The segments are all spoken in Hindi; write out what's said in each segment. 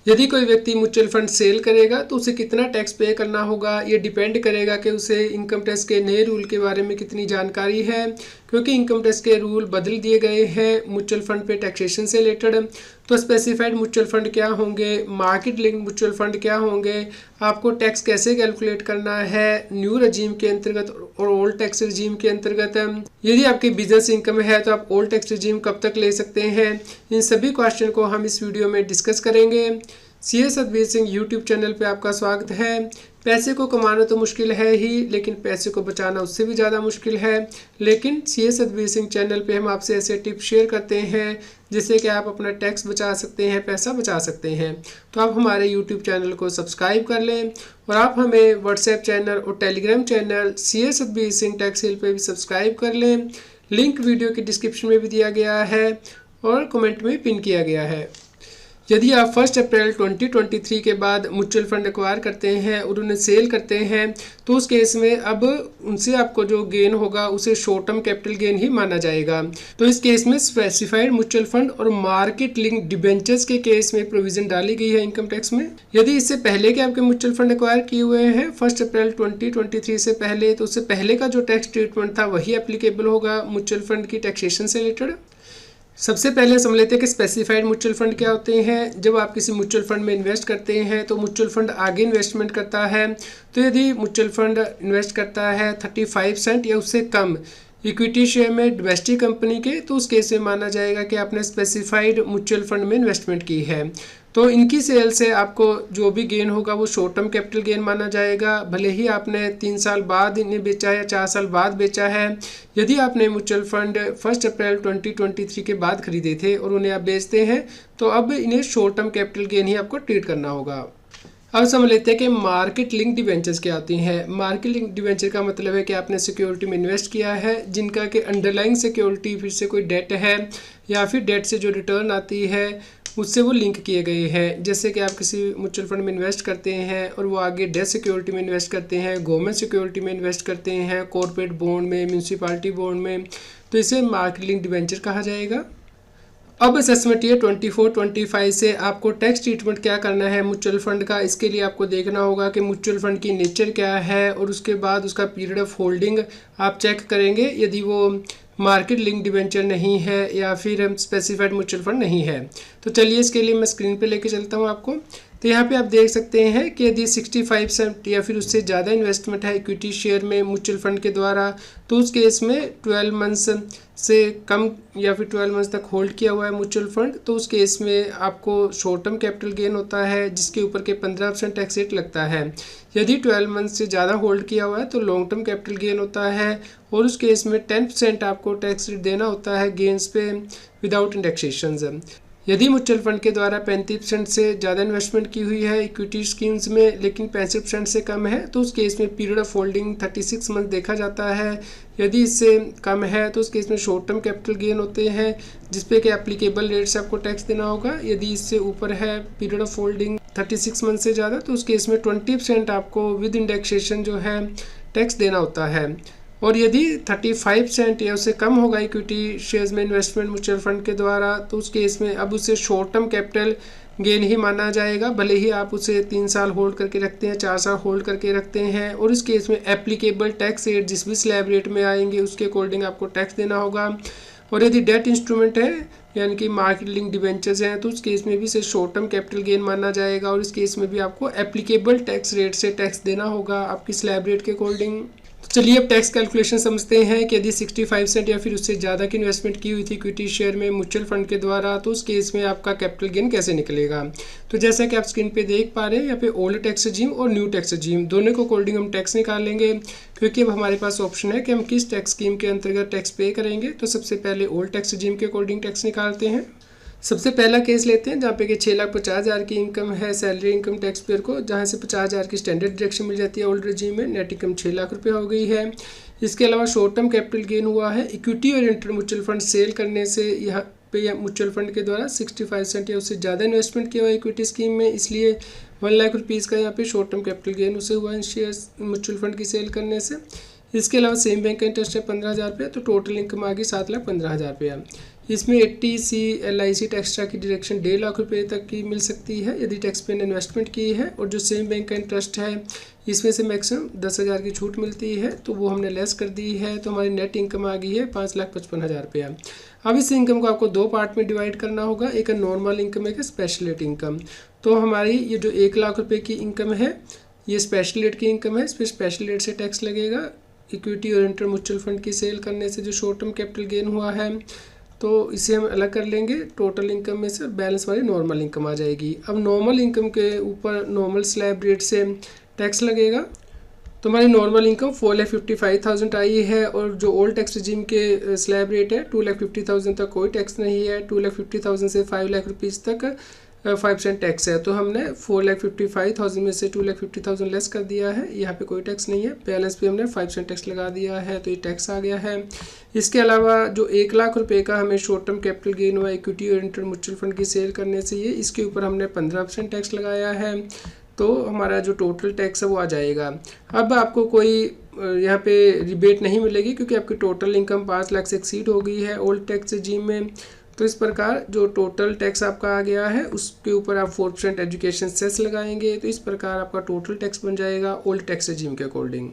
यदि कोई व्यक्ति म्यूचुअल फंड सेल करेगा तो उसे कितना टैक्स पे करना होगा, ये डिपेंड करेगा कि उसे इनकम टैक्स के नए रूल के बारे में कितनी जानकारी है, क्योंकि इनकम टैक्स के रूल बदल दिए गए हैं म्यूचुअल फंड पे टैक्सेशन से रिलेटेड। तो स्पेसिफाइड म्यूचुअल फंड क्या होंगे, मार्केट लिंक म्यूचुअल फंड क्या होंगे, आपको टैक्स कैसे कैलकुलेट करना है न्यू रजीम के अंतर्गत और ओल्ड टैक्स रजीम के अंतर्गत, यदि आपकी बिजनेस इनकम है तो आप ओल्ड टैक्स रजीम कब तक ले सकते हैं, इन सभी क्वेश्चन को हम इस वीडियो में डिस्कस करेंगे। CA Satbir Singh YouTube channel पे आपका स्वागत है। पैसे को कमाना तो मुश्किल है ही, लेकिन पैसे को बचाना उससे भी ज़्यादा मुश्किल है। लेकिन सीए सतबीर सिंह चैनल पे हम आपसे ऐसे टिप्स शेयर करते हैं जिससे कि आप अपना टैक्स बचा सकते हैं, पैसा बचा सकते हैं। तो आप हमारे यूट्यूब चैनल को सब्सक्राइब कर लें और आप हमें व्हाट्सएप चैनल और Telegram channel CA Satbir Singh tax heal पे भी सब्सक्राइब कर लें। लिंक वीडियो की डिस्क्रिप्शन में भी दिया गया है और कमेंट में पिन किया गया है। यदि आप 1 अप्रैल 2023 के बाद म्यूचुअल फंड एक्वायर करते हैं और उन्हें सेल करते हैं तो उस केस में अब उनसे आपको जो गेन होगा उसे शॉर्ट टर्म कैपिटल गेन ही माना जाएगा। तो इस केस में स्पेसिफाइड म्यूचुअल फंड और मार्केट लिंक डिबेंचर्स के केस में प्रोविजन डाली गई है इनकम टैक्स में। यदि इससे पहले के आपके म्यूचुअल फंड एक्वायर किए हुए हैं 1 अप्रैल 2023 से पहले, तो उससे पहले का जो टैक्स ट्रीटमेंट था वही एप्लीकेबल होगा म्यूचुअल फंड की टैक्सेशन से रिलेटेड। सबसे पहले समझ लेते हैं कि स्पेसिफाइड म्यूचुअल फंड क्या होते हैं। जब आप किसी म्यूचुअल फंड में इन्वेस्ट करते हैं तो म्यूचुअल फंड आगे इन्वेस्टमेंट करता है। तो यदि म्यूचुअल फंड इन्वेस्ट करता है 35 सेंट या उससे कम इक्विटी शेयर में डोमेस्टिक कंपनी के, तो उस केस में माना जाएगा कि आपने स्पेसिफाइड म्यूचुअल फंड में इन्वेस्टमेंट की है। तो इनकी सेल से आपको जो भी गेन होगा वो शॉर्ट टर्म कैपिटल गेन माना जाएगा, भले ही आपने 3 साल बाद इन्हें बेचा है या 4 साल बाद बेचा है। यदि आपने म्यूचुअल फंड 1 अप्रैल 2023 के बाद खरीदे थे और उन्हें आप बेचते हैं तो अब इन्हें शॉर्ट टर्म कैपिटल गेन ही आपको ट्रीट करना होगा। अब समझ लेते हैं कि मार्केट लिंक डिवेंचर्स क्या होती हैं। मार्केट लिंक डिवेंचर का मतलब है कि आपने सिक्योरिटी में इन्वेस्ट किया है जिनका कि अंडरलाइंग सिक्योरिटी फिर से कोई डेट है या फिर डेट से जो रिटर्न आती है उससे वो लिंक किए गए हैं। जैसे कि आप किसी म्यूचुअल फंड में इन्वेस्ट करते हैं और वो आगे डेट सिक्योरिटी में इन्वेस्ट करते हैं, गवर्नमेंट सिक्योरिटी में इन्वेस्ट करते हैं, कॉर्पोरेट बॉन्ड में, म्यूनसिपालिटी बॉन्ड में, तो इसे मार्केट लिंक डिवेंचर कहा जाएगा। अब असेसमेंट ये 24-25 से आपको टैक्स ट्रीटमेंट क्या करना है म्यूचुअल फंड का। इसके लिए आपको देखना होगा कि म्यूचुअल फंड की नेचर क्या है और उसके बाद उसका पीरियड ऑफ होल्डिंग आप चेक करेंगे। यदि वो मार्केट लिंक डिवेंचर नहीं है या फिर स्पेसिफाइड म्यूचुअल फंड नहीं है तो चलिए इसके लिए मैं स्क्रीन पे लेके चलता हूँ आपको। तो यहाँ पे आप देख सकते हैं कि यदि 65% या फिर उससे ज़्यादा इन्वेस्टमेंट है इक्विटी शेयर में म्यूचुअल फंड के द्वारा, तो उस केस में 12 मंथ्स से कम या फिर 12 मंथ्स तक होल्ड किया हुआ है म्यूचुअल फंड, तो उस केस में आपको शॉर्ट टर्म कैपिटल गेन होता है जिसके ऊपर के 15% टैक्स रेट लगता है। यदि 12 मंथ्स से ज़्यादा होल्ड किया हुआ है तो लॉन्ग टर्म कैपिटल गेन होता है और उस केस में 10% आपको टैक्स रेट देना होता है गेंस पे विदाउट इंडेक्सेशन। यदि म्यूचुअल फंड के द्वारा 35% से ज़्यादा इन्वेस्टमेंट की हुई है इक्विटी स्कीम्स में लेकिन 65% से कम है तो उस केस में पीरियड ऑफ होल्डिंग 36 मंथ देखा जाता है। यदि इससे कम है तो उस केस में शॉर्ट टर्म कैपिटल गेन होते हैं जिसपे कि एप्लीकेबल रेट से आपको टैक्स देना होगा। यदि इससे ऊपर है पीरियड ऑफ होल्डिंग 36 मंथ से ज़्यादा तो उस केस में 20% आपको विद इंडेक्सेशन जो है टैक्स देना होता है। और यदि 35% या उससे कम होगा इक्विटी शेयर्स में इन्वेस्टमेंट म्यूचुअल फंड के द्वारा तो उस केस में अब उसे शॉर्ट टर्म कैपिटल गेन ही माना जाएगा, भले ही आप उसे 3 साल होल्ड करके रखते हैं, 4 साल होल्ड करके रखते हैं। और इस केस में एप्लीकेबल टैक्स रेट जिस भी स्लैब रेट में आएंगे उसके अकॉर्डिंग आपको टैक्स देना होगा। और यदि डेट इंस्ट्रूमेंट है यानी कि मार्केट लिंक डिवेंचर्स हैं तो उस केस में भी इसे शॉर्ट टर्म कैपिटल गेन माना जाएगा और इस केस में भी आपको एप्लीकेबल टैक्स रेट से टैक्स देना होगा आपकी स्लैब रेट के अकॉर्डिंग। चलिए अब टैक्स कैलकुलेशन समझते हैं कि यदि 65% या फिर उससे ज़्यादा की इन्वेस्टमेंट की हुई थी इक्विटी शेयर में म्यूचुअल फंड के द्वारा तो उस केस में आपका कैपिटल गेन कैसे निकलेगा। तो जैसा कि आप स्क्रीन पे देख पा रहे हैं यहाँ पे ओल्ड टैक्स रजीम और न्यू टैक्स रजीम दोनों को अकॉर्डिंग हम टैक्स निकाल लेंगे, क्योंकि अब हमारे पास ऑप्शन है कि हम किस टैक्स स्कीम के अंतर्गत टैक्स पे करेंगे। तो सबसे पहले ओल्ड टैक्स रजीम के अकॉर्डिंग टैक्स निकालते हैं। सबसे पहला केस लेते हैं जहाँ पे कि 6,50,000 की इनकम है सैलरी इनकम टैक्स पेयर को, जहाँ से 50,000 की स्टैंडर्ड डिडक्शन मिल जाती है ओल्ड रजीम में। नेट इनकम 6 लाख रुपये हो गई है। इसके अलावा शॉर्ट टर्म कैपिटल गेन हुआ है इक्विटी और इंटर म्यूचुअल फंड सेल करने से। यहाँ पे म्यूचुअल फंड के द्वारा 65% या उससे ज़्यादा इन्वेस्टमेंट किया हुआ है इक्विटी स्कीम में, इसलिए 1 लाख रुपीज़ का यहाँ पे शॉर्ट टर्म कैपिटल गेन उसे हुआ इन शेयर्स म्यूचुअल फंड की सेल करने से। इसके अलावा सेम बैंक का इंटरेस्ट है 15,000 रुपये, तो टोटल इनकम आ गई 7,15,000 रुपया। इसमें 80C LIC एक्स्ट्रा की डिडक्शन 1.5 लाख रुपए तक की मिल सकती है यदि टैक्स पेन इन्वेस्टमेंट की है। और जो सेम बैंक का इंटरेस्ट है इसमें से मैक्सिमम 10,000 की छूट मिलती है, तो वो हमने लेस कर दी है। तो हमारी नेट इनकम आ गई है 5,55,000 रुपया। अब इस इनकम को आपको 2 पार्ट में डिवाइड करना होगा, एक नॉर्मल इनकम, एक स्पेशल रेट इनकम। तो हमारी ये जो 1 लाख रुपये की इनकम है ये स्पेशल रेट की इनकम है, इस पर स्पेशल रेट से टैक्स लगेगा। इक्विटी और इंटर म्यूचुअल फंड की सेल करने से जो शॉर्ट टर्म कैपिटल गेन हुआ है तो इसे हम अलग कर लेंगे टोटल इनकम में से, बैलेंस वाली नॉर्मल इनकम आ जाएगी। अब नॉर्मल इनकम के ऊपर नॉर्मल स्लैब रेट से टैक्स लगेगा। तो हमारी नॉर्मल इनकम 4,55,000 आई है और जो ओल्ड टैक्स रिजीम के स्लैब रेट है 2,50,000 तक कोई टैक्स नहीं है। 2,50,000 से 5 लाख रुपीज़ तक 5% टैक्स है। तो हमने 4,55,000 में से 2,50,000 लेस कर दिया है, यहाँ पे कोई टैक्स नहीं है। बैलेंस पे हमने 5% टैक्स लगा दिया है, तो ये टैक्स आ गया है। इसके अलावा जो 1 लाख रुपए का हमें शॉर्ट टर्म कैपिटल गेन हुआ इक्विटी और इंटर म्यूचुअल फंड की सेल करने से, ये इसके ऊपर हमने 15% टैक्स लगाया है। तो हमारा जो टोटल टैक्स है वो आ जाएगा। अब आपको कोई यहाँ पे रिबेट नहीं मिलेगी क्योंकि आपकी टोटल इनकम 5 लाख से एक्सीड हो गई है ओल्ड टैक्स रिजीम में। तो इस प्रकार जो टोटल टैक्स आपका आ गया है उसके ऊपर आप 4% एजुकेशन सेस लगाएंगे, तो इस प्रकार आपका टोटल टैक्स बन जाएगा ओल्ड टैक्स रिजीम के अकॉर्डिंग।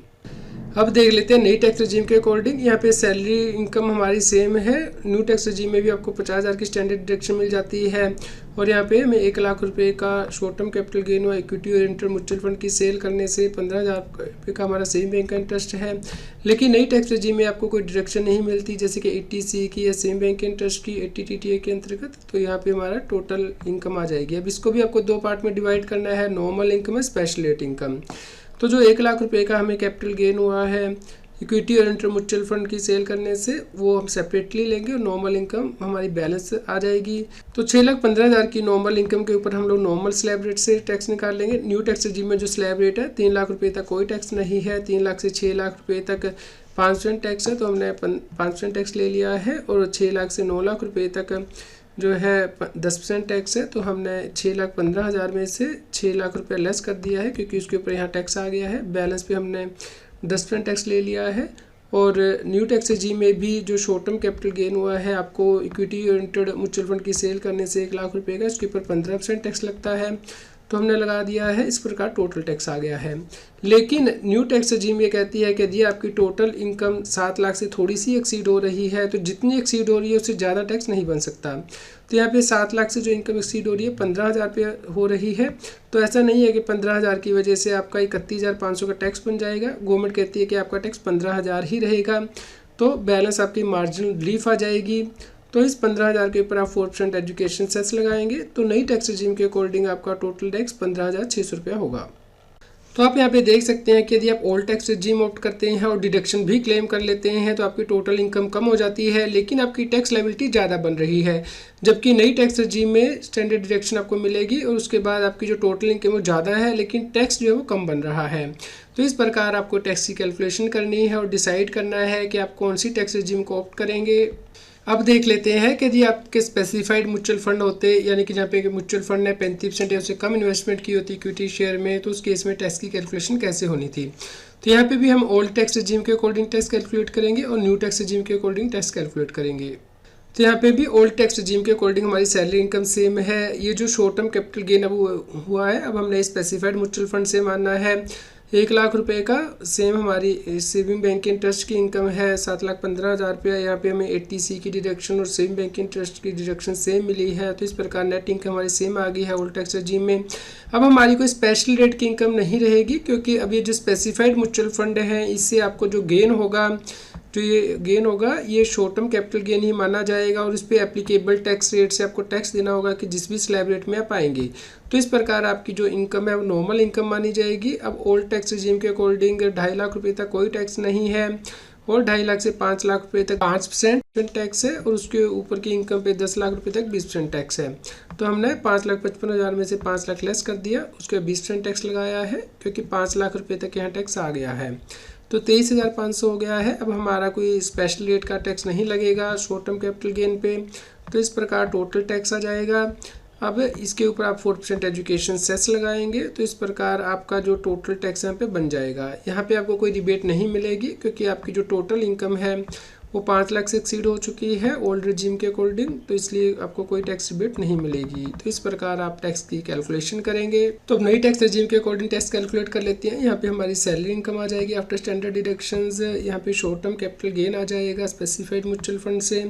अब देख लेते हैं नई टैक्स रजीम के अकॉर्डिंग। यहाँ पे सैलरी इनकम हमारी सेम है। न्यू टैक्स रजीम में भी आपको 50,000 की स्टैंडर्ड डिडक्शन मिल जाती है और यहाँ पे हमें 1 लाख रुपए का शॉर्ट टर्म कैपिटल गेन हुआ इक्विटी और इंटर म्यूचुअल फंड की सेल करने से 15,000 रुपये का हमारा सेम बैंक का इंटरेस्ट है। लेकिन नई टैक्स रजीम में आपको कोई डिडक्शन नहीं मिलती, जैसे कि 80C की या सेम बैंक के इंटरेस्ट की 80 TTA के अंतर्गत। तो यहाँ पे हमारा टोटल इनकम आ जाएगी। अब इसको भी आपको 2 पार्ट में डिवाइड करना है, नॉर्मल इनकम है स्पेशल रेट इनकम। तो जो 1 लाख रुपए का हमें कैपिटल गेन हुआ है इक्विटी और इंटर म्यूचुअल फंड की सेल करने से, वो हम सेपरेटली लेंगे और नॉर्मल इनकम हमारी बैलेंस आ जाएगी। तो 6,15,000 की नॉर्मल इनकम के ऊपर हम लोग नॉर्मल स्लैब रेट से टैक्स निकाल लेंगे। न्यू टैक्स रजीम में जो स्लैब रेट है 3 लाख रुपए तक कोई टैक्स नहीं है, 3 लाख से 6 लाख रुपए तक 5% टैक्स है, तो हमने 5% टैक्स ले लिया है। और 6 लाख से 9 लाख रुपए तक जो है 10% टैक्स है, तो हमने 6,15,000 में से 6 लाख रुपये लेस कर दिया है क्योंकि उसके ऊपर यहाँ टैक्स आ गया है। बैलेंस पे हमने 10% टैक्स ले लिया है। और न्यू टैक्स रजीम में भी जो शॉर्ट टर्म कैपिटल गेन हुआ है आपको इक्विटी ओरिएंटेड म्यूचुअल फंड की सेल करने से 1 लाख रुपए का, इसके ऊपर 15% टैक्स लगता है, तो हमने लगा दिया है। इस प्रकार टोटल टैक्स आ गया है। लेकिन न्यू टैक्स रजीम ये कहती है कि यदि आपकी टोटल इनकम 7 लाख से थोड़ी सी एक्सीड हो रही है तो जितनी एक्सीड हो रही है उससे ज़्यादा टैक्स नहीं बन सकता। तो यहाँ पे 7 लाख से जो इनकम एक्सीड हो रही है 15,000 रुपये हो रही है, तो ऐसा नहीं है कि 15,000 की वजह से आपका 31,500 का टैक्स बन जाएगा। गवर्नमेंट कहती है कि आपका टैक्स 15,000 ही रहेगा, तो बैलेंस आपकी मार्जिनल रिलीफ आ जाएगी। तो इस 15,000 के ऊपर आप 4% एजुकेशन सेस लगाएंगे, तो नई टैक्स रजीम के अकॉर्डिंग आपका टोटल टैक्स 15,600 रुपया होगा। तो आप यहाँ पे देख सकते हैं कि यदि आप ओल्ड टैक्स रजीम ऑप्ट करते हैं और डिडक्शन भी क्लेम कर लेते हैं तो आपकी टोटल इनकम कम हो जाती है, लेकिन आपकी टैक्स लायबिलिटी ज़्यादा बन रही है। जबकि नई टैक्स रजीम में स्टैंडर्ड डिडक्शन आपको मिलेगी और उसके बाद आपकी जो टोटल इनकम वो ज़्यादा है लेकिन टैक्स जो है वो कम बन रहा है। तो इस प्रकार आपको टैक्स की कैलकुलेशन करनी है और डिसाइड करना है कि आप कौन सी टैक्स रजीम को ऑप्ट करेंगे। अब देख लेते हैं कि यदि आपके स्पेसिफाइड म्यूचुअल फंड होते, यानी कि जहाँ पे म्यूचुअल फंड ने 35% या उससे कम इन्वेस्टमेंट की होती इक्विटी शेयर में, तो उस केस में टैक्स की कैलकुलेशन कैसे होनी थी। तो यहाँ पे भी हम ओल्ड टैक्स रजीम के अकॉर्डिंग टैक्स कैलकुलेट करेंगे और न्यू टैक्स रजीम के अकॉर्डिंग टैक्स कैलकुलेट करेंगे। तो यहाँ पे भी ओल्ड टैक्स रजीम के अकॉर्डिंग हमारी सैलरी इनकम सेम है। ये जो शॉर्ट टर्म कैपिटल गेन अब हुआ है, अब हमने स्पेसिफाइड म्यूचुअल फंड से मानना है 1 लाख रुपए का। सेम हमारी सेविंग बैंक के इंटरेस्ट की इनकम है 7,15,000 रुपया। यहाँ पे हमें 80C की डिडक्शन और सेविंग बैंक के इंटरेस्ट की डिडक्शन सेम मिली है, तो इस प्रकार नेट इनकम हमारी सेम आ गई है ओल्ड टैक्स रजीम में। अब हमारी कोई स्पेशल रेट की इनकम नहीं रहेगी क्योंकि अब ये जो स्पेसिफाइड म्यूचुअल फंड है इससे आपको जो गेन होगा, तो ये गेन होगा ये शॉर्ट टर्म कैपिटल गेन ही माना जाएगा और इस पर एप्लीकेबल टैक्स रेट से आपको टैक्स देना होगा कि जिस भी स्लैब रेट में आप आएंगे। तो इस प्रकार आपकी जो इनकम है वो नॉर्मल इनकम मानी जाएगी। अब ओल्ड टैक्स रजीम के अकॉर्डिंग 2.5 लाख रुपए तक कोई टैक्स नहीं है और 2.5 लाख से 5 लाख रुपए तक 5% टैक्स है और उसके ऊपर की इनकम पे 10 लाख रुपए तक 20% टैक्स है। तो हमने 5,55,000 में से 5 लाख लेस कर दिया, उसके 20% टैक्स लगाया है क्योंकि 5 लाख रुपए तक यहाँ टैक्स आ गया है, तो 23,500 हो गया है। अब हमारा कोई स्पेशल रेट का टैक्स नहीं लगेगा शॉर्ट टर्म कैपिटल गेन पे, तो इस प्रकार टोटल टैक्स आ जाएगा। अब इसके ऊपर आप 4% एजुकेशन सेस लगाएंगे, तो इस प्रकार आपका जो टोटल टैक्स यहाँ पे बन जाएगा। यहाँ पे आपको कोई रिबेट नहीं मिलेगी क्योंकि आपकी जो टोटल इनकम है वो 5 लाख से एक्सीड हो चुकी है ओल्ड रेजिम के अकॉर्डिंग, तो इसलिए आपको कोई टैक्स रिबेट नहीं मिलेगी। तो इस प्रकार आप टैक्स की कैलकुलेशन करेंगे। तो अब नई टैक्स रेजिम के अकॉर्डिंग टैक्स कैलकुलेट कर लेते हैं। यहाँ पे हमारी सैलरी इनकम आ जाएगी आफ्टर स्टैंडर्ड डिडक्शंस। यहाँ पे शॉर्ट टर्म कैपिटल गेन आ जाएगा स्पेसिफाइड म्यूचुअल फंड से,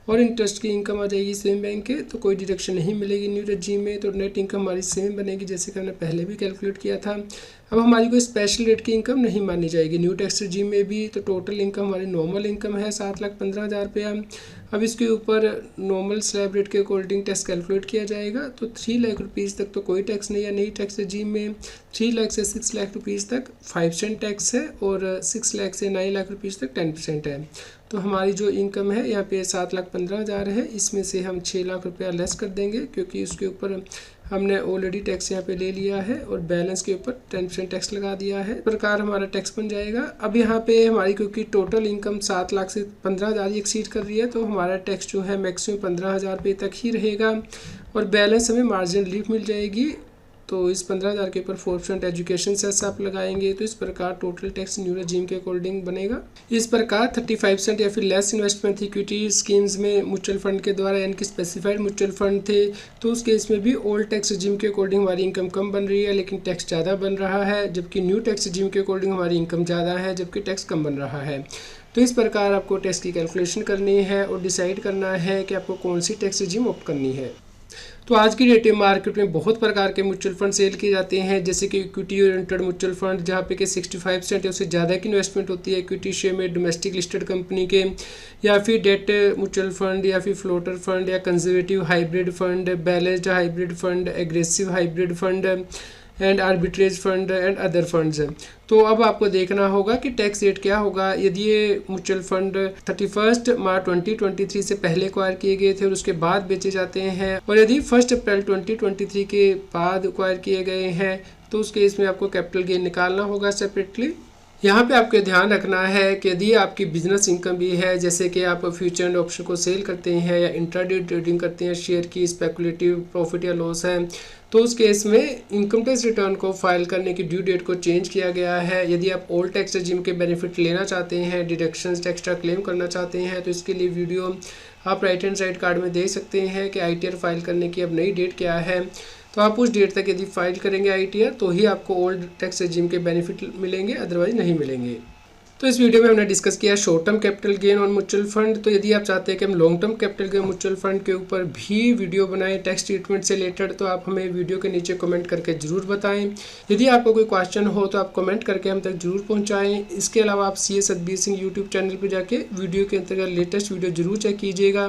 और इंटरेस्ट की इनकम आ जाएगी सेम बैंक के, तो कोई डिडक्शन नहीं मिलेगी न्यू रेजिम में। तो नेट इनकम हमारी सेम बनेगी जैसे कि हमने पहले भी कैलकुलेट किया था। अब हमारी कोई स्पेशल रेट की इनकम नहीं मानी जाएगी न्यू टैक्स रेजिम में भी। तो टोटल इनकम हमारी नॉर्मल इनकम है 7,15,000 रुपया। अब इसके ऊपर नॉर्मल स्लैब रेट के अकॉर्डिंग टैक्स कैलकुलेट किया जाएगा। तो 3 लाख रुपीज़ तक तो कोई टैक्स नहीं है नई टैक्स रेजिम में। 3 लाख से 6 लाख रुपीज़ तक 5% टैक्स है, और 6 लाख से 9 लाख रुपीज़ तक 10% है। तो हमारी जो इनकम है यहाँ पे 7,15,000 है, इसमें से हम 6 लाख रुपया लेस कर देंगे क्योंकि उसके ऊपर हमने ऑलरेडी टैक्स यहाँ पे ले लिया है, और बैलेंस के ऊपर 10% टैक्स लगा दिया है। इस प्रकार हमारा टैक्स बन जाएगा। अब यहाँ पे हमारी क्योंकि टोटल इनकम 7 लाख से 15,000 एक्सीड कर रही है, तो हमारा टैक्स जो है मैक्सिमम 15,000 रुपये तक ही रहेगा, और बैलेंस हमें मार्जिन रिलीफ मिल जाएगी। तो इस 15,000 के ऊपर 4% एजुकेशन सेस आप लगाएंगे, तो इस प्रकार टोटल टैक्स न्यू रेजिम के अकॉर्डिंग बनेगा। इस प्रकार 35% या फिर लेस इन्वेस्टमेंट इक्विटी स्कीम्स में म्यूचुअल फंड के द्वारा, यानी कि स्पेसिफाइड म्यूचुअल फंड थे, तो उस केस में भी ओल्ड टैक्स रेजिम के अकॉर्डिंग हमारी इनकम कम बन रही है लेकिन टैक्स ज़्यादा बन रहा है, जबकि न्यू टैक्स रेजिम के अकॉर्डिंग हमारी इनकम ज़्यादा है जबकि टैक्स कम बन रहा है। तो इस प्रकार आपको टैक्स की कैलकुलेशन करनी है और डिसाइड करना है कि आपको कौन सी टैक्स रेजिम ऑप्ट करनी है। तो आज की डेट में मार्केट में बहुत प्रकार के म्यूचुअल फंड सेल किए जाते हैं, जैसे कि इक्विटी ओरिएंटेड म्यूचुअल फंड जहाँ पे कि 65% या उससे ज़्यादा की इन्वेस्टमेंट होती है इक्विटी शेयर में डोमेस्टिक लिस्टेड कंपनी के, या फिर डेट म्यूचुअल फंड, या फिर फ्लोटर फंड, या conservative hybrid fund, balanced hybrid fund, aggressive hybrid fund and arbitrage fund and other funds. तो अब आपको देखना होगा कि टैक्स रेट क्या होगा यदि ये म्यूचुअल फंड 31 मार्च 2023 से पहले एक्वायर किए गए थे और उसके बाद बेचे जाते हैं, और यदि 1 अप्रैल 2023 के बाद एक्वायर किए गए हैं, तो उस केस में आपको कैपिटल गेन निकालना होगा सेपरेटली। यहाँ पे आपको ध्यान रखना है कि यदि आपकी बिजनेस इनकम भी है, जैसे कि आप फ्यूचर एंड ऑप्शन को सेल करते हैं या इंट्राडे ट्रेडिंग करते हैं, शेयर की स्पेकुलेटिव प्रॉफिट या लॉस है, तो उस केस में इनकम टैक्स रिटर्न को फाइल करने की ड्यू डेट को चेंज किया गया है। यदि आप ओल्ड टैक्स रेजिम के बेनिफिट लेना चाहते हैं, डिडक्शंस एक्स्ट्रा क्लेम करना चाहते हैं, तो इसके लिए वीडियो आप राइट हैंड साइड कार्ड में देख सकते हैं कि ITR फाइल करने की अब नई डेट क्या है। तो आप उस डेट तक यदि फाइल करेंगे ITR तो ही आपको ओल्ड टैक्स रेजिम के बेनिफिट मिलेंगे, अदरवाइज नहीं मिलेंगे। तो इस वीडियो में हमने डिस्कस किया short term capital gain on mutual fund. तो यदि आप चाहते हैं कि हम long term capital gain mutual fund के ऊपर भी वीडियो बनाएं टैक्स ट्रीटमेंट से रिलेटेड, तो आप हमें वीडियो के नीचे कमेंट करके ज़रूर बताएं। यदि आपको कोई क्वेश्चन हो तो आप कमेंट करके हम तक जरूर पहुंचाएं। इसके अलावा आप CA Satbir Singh YouTube channel पर जाके वीडियो के अंतर्गत लेटेस्ट वीडियो जरूर चेक कीजिएगा,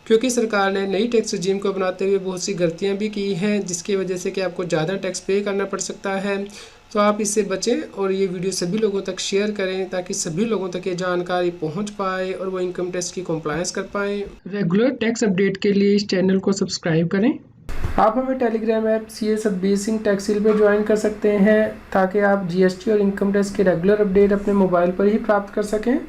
क्योंकि सरकार ने नई टैक्स रेजिम को बनाते हुए बहुत सी गलतियाँ भी की हैं, जिसकी वजह से कि आपको ज़्यादा टैक्स पे करना पड़ सकता है। तो आप इससे बचें और ये वीडियो सभी लोगों तक शेयर करें ताकि सभी लोगों तक ये जानकारी पहुंच पाए और वो इनकम टैक्स की कॉम्प्लायंस कर पाएँ। रेगुलर टैक्स अपडेट के लिए इस चैनल को सब्सक्राइब करें। आप हमें Telegram app CA Satbir Singh tax seal पर ज्वाइन कर सकते हैं ताकि आप GST और इनकम टैक्स के रेगुलर अपडेट अपने मोबाइल पर ही प्राप्त कर सकें।